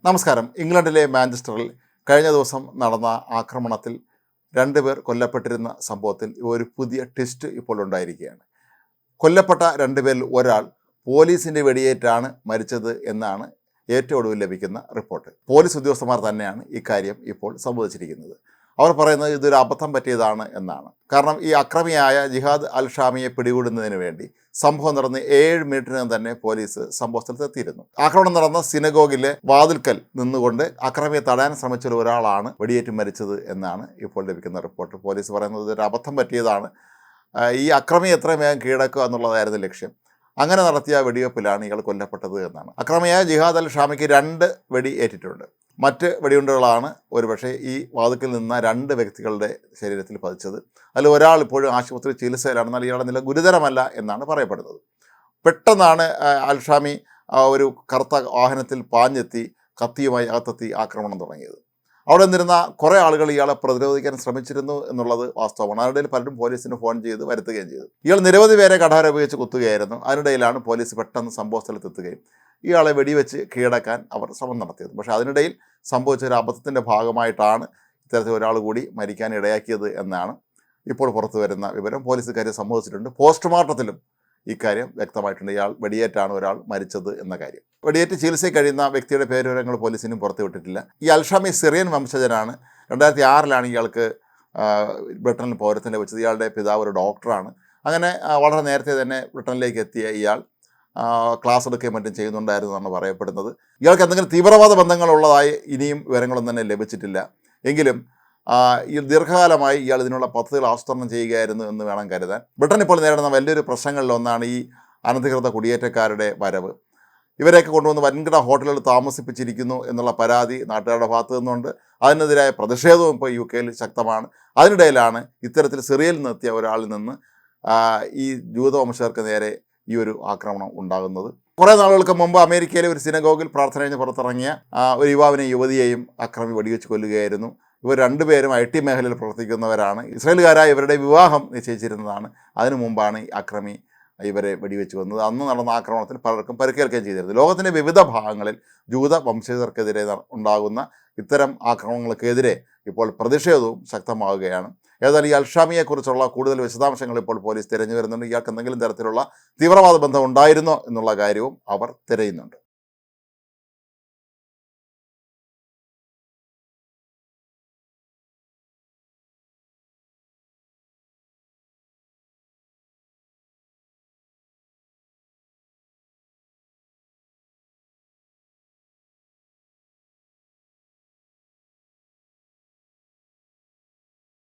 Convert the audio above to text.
നമസ്കാരം. ഇംഗ്ലണ്ടിലെ മാഞ്ചസ്റ്ററിൽ കഴിഞ്ഞ ദിവസം നടന്ന ആക്രമണത്തിൽ 2 പേർ കൊല്ലപ്പെട്ടിരുന്ന സംഭവത്തിൽ ഒരു പുതിയ ട്വിസ്റ്റ് ഇപ്പോൾ ഉണ്ടായിരിക്കുകയാണ്. കൊല്ലപ്പെട്ട 2 പേരിൽ ഒരാൾ പോലീസിൻ്റെ വെടിയേറ്റാണ് മരിച്ചത് എന്നാണ് ഏറ്റവും ഒടുവിൽ ലഭിക്കുന്ന റിപ്പോർട്ട്. പോലീസ് ഉദ്യോഗസ്ഥന്മാർ തന്നെയാണ് ഇക്കാര്യം ഇപ്പോൾ സമ്മതിച്ചിരിക്കുന്നത്. അവർ പറയുന്നത് ഇതൊരു അബദ്ധം പറ്റിയതാണ് എന്നാണ്. കാരണം ഈ അക്രമിയായ ജിഹാദ് അൽ ഷാമിയെ പിടികൂടുന്നതിന് വേണ്ടി സംഭവം നടന്ന് 7 മിനിറ്റിനകം തന്നെ പോലീസ് സംഭവ സ്ഥലത്ത് എത്തിയിരുന്നു. ആക്രമണം നടന്ന സിനഗോഗിലെ വാതിൽക്കൽ നിന്നുകൊണ്ട് അക്രമിയെ തടയാൻ ശ്രമിച്ച ഒരാളാണ് വെടിയേറ്റ് മരിച്ചത് എന്നാണ് ഇപ്പോൾ ലഭിക്കുന്ന റിപ്പോർട്ട്. പോലീസ് പറയുന്നത് ഇതൊരു അബദ്ധം പറ്റിയതാണ്, ഈ അക്രമി എത്രയും വേഗം കീഴടക്കുക എന്നുള്ളതായിരുന്നു ലക്ഷ്യം. അങ്ങനെ നടത്തിയ വെടിവെപ്പിലാണ് ഇയാൾ കൊല്ലപ്പെട്ടത് എന്നാണ്. അക്രമിയായ ജിഹാദ് അൽ ഷാമിക്ക് 2 വെടി ഏറ്റിട്ടുണ്ട്. മറ്റ് വെടിയുണ്ടകളാണ് ഒരുപക്ഷെ ഈ വാതിൽക്കൽ നിന്ന 2 വ്യക്തികളുടെ ശരീരത്തിൽ പതിച്ചത്. അതിൽ ഒരാൾ ഇപ്പോഴും ആശുപത്രി ചികിത്സയിലാണ്. എന്നാൽ ഇയാളുടെ നില ഗുരുതരമല്ല എന്നാണ് പറയപ്പെടുന്നത്. പെട്ടെന്നാണ് അൽ ഷാമി ഒരു കറുത്ത വാഹനത്തിൽ പാഞ്ഞെത്തി കത്തിയുമായി അകത്തെത്തി ആക്രമണം തുടങ്ങിയത്. അവിടെ നിന്നിരുന്ന കുറേ ആളുകൾ ഇയാളെ പ്രതിരോധിക്കാൻ ശ്രമിച്ചിരുന്നു എന്നുള്ളത് വാസ്തവമാണ്. അതിനിടയിൽ പലരും പോലീസിന് ഫോൺ ചെയ്ത് വരുത്തുകയും ചെയ്തു. ഇയാൾ നിരവധി പേരെ കഠാര ഉപയോഗിച്ച് കുത്തുകയായിരുന്നു. അതിനിടയിലാണ് പോലീസ് പെട്ടെന്ന് സംഭവ സ്ഥലത്തെത്തുകയും ഇയാളെ വെടിവെച്ച് കീഴടക്കാൻ അവർ ശ്രമം നടത്തിയത്. പക്ഷേ അതിനിടയിൽ സംഭവിച്ച ഒരു അബദ്ധത്തിൻ്റെ ഭാഗമായിട്ടാണ് ഇത്തരത്തിൽ ഒരാൾ കൂടി മരിക്കാൻ ഇടയാക്കിയത് എന്നാണ് ഇപ്പോൾ പുറത്തു വരുന്ന വിവരം. പോലീസ് ഇക്കാര്യം സമ്മതിച്ചിട്ടുണ്ട്. പോസ്റ്റ്മോർട്ടത്തിലും ഇക്കാര്യം വ്യക്തമായിട്ടുണ്ട്. ഇയാൾ വെടിയേറ്റാണ് ഒരാൾ മരിച്ചത് എന്ന കാര്യം. വെടിയേറ്റ് ചികിത്സയിൽ കഴിയുന്ന വ്യക്തിയുടെ പേരുവിവരങ്ങൾ പോലീസിനും പുറത്തുവിട്ടിട്ടില്ല. ഈ അൽഷാമി സിറിയൻ വംശജനാണ്. 2006 ഇയാൾക്ക് ബ്രിട്ടനിൽ പൗരത്വം ലഭിച്ചത്. ഇയാളുടെ പിതാവ് ഒരു ഡോക്ടറാണ്. അങ്ങനെ വളരെ നേരത്തെ തന്നെ ബ്രിട്ടനിലേക്ക് എത്തിയ ഇയാൾ ക്ലാസ് എടുക്കുകയും മറ്റും ചെയ്യുന്നുണ്ടായിരുന്നു എന്നാണ് പറയപ്പെടുന്നത്. ഇയാൾക്ക് എന്തെങ്കിലും തീവ്രവാദ ബന്ധങ്ങളുള്ളതായി ഇനിയും വിവരങ്ങളൊന്നും തന്നെ ലഭിച്ചിട്ടില്ല. എങ്കിലും ഈ ദീർഘകാലമായി ഇയാൾ ഇതിനുള്ള പദ്ധതികൾ ആസൂത്രണം ചെയ്യുകയായിരുന്നു എന്ന് വേണം കരുതാൻ. ബ്രിട്ടൻ ഇപ്പോൾ നേരിടുന്ന വലിയൊരു പ്രശ്നങ്ങളിലൊന്നാണ് ഈ അനധികൃത കുടിയേറ്റക്കാരുടെ വരവ്. ഇവരെയൊക്കെ കൊണ്ടുവന്ന് വൻകിട ഹോട്ടലുകൾ താമസിപ്പിച്ചിരിക്കുന്നു എന്നുള്ള പരാതി നാട്ടുകാരുടെ ഭാഗത്തു നിന്നുണ്ട്. അതിനെതിരായ പ്രതിഷേധവും ഇപ്പോൾ UK ശക്തമാണ്. അതിനിടയിലാണ് ഇത്തരത്തിൽ സിറിയയിൽ നിന്നെത്തിയ ഒരാളിൽ നിന്ന് ഈ ജൂതവംശജർക്ക് നേരെ ഈ ഒരു ആക്രമണം ഉണ്ടാകുന്നത്. കുറേ നാളുകൾക്ക് മുമ്പ് അമേരിക്കയിലെ ഒരു സിനഗോഗിൽ പ്രാർത്ഥന കഴിഞ്ഞ് പുറത്തിറങ്ങിയ ഒരു യുവാവിനെയും യുവതിയെയും അക്രമി വെടിവെച്ച് കൊല്ലുകയായിരുന്നു. ഇവർ 2 പേരും IT മേഖലയിൽ പ്രവർത്തിക്കുന്നവരാണ്. ഇസ്രായേലുകാരായ ഇവരുടെ വിവാഹം നിശ്ചയിച്ചിരുന്നതാണ്. അതിനു മുമ്പാണ് ഈ അക്രമി ഇവരെ വെടിവെച്ച് വന്നത്. അന്ന് നടന്ന ആക്രമണത്തിൽ പലർക്കും പരിക്കേൽക്കുകയും ചെയ്തിരുന്നു. ലോകത്തിൻ്റെ വിവിധ ഭാഗങ്ങളിൽ ജൂത വംശജർക്കെതിരെ ഉണ്ടാകുന്ന ഇത്തരം ആക്രമണങ്ങൾക്കെതിരെ ഇപ്പോൾ പ്രതിഷേധവും ശക്തമാവുകയാണ്. ഏതായാലും ഈ അൽഷാമിയെക്കുറിച്ചുള്ള കൂടുതൽ വിശദാംശങ്ങൾ ഇപ്പോൾ പോലീസ് തിരഞ്ഞു വരുന്നുണ്ട്. ഇയാൾക്ക് എന്തെങ്കിലും തരത്തിലുള്ള തീവ്രവാദ ബന്ധം ഉണ്ടായിരുന്നോ എന്നുള്ള കാര്യവും അവർ തിരയുന്നുണ്ട്.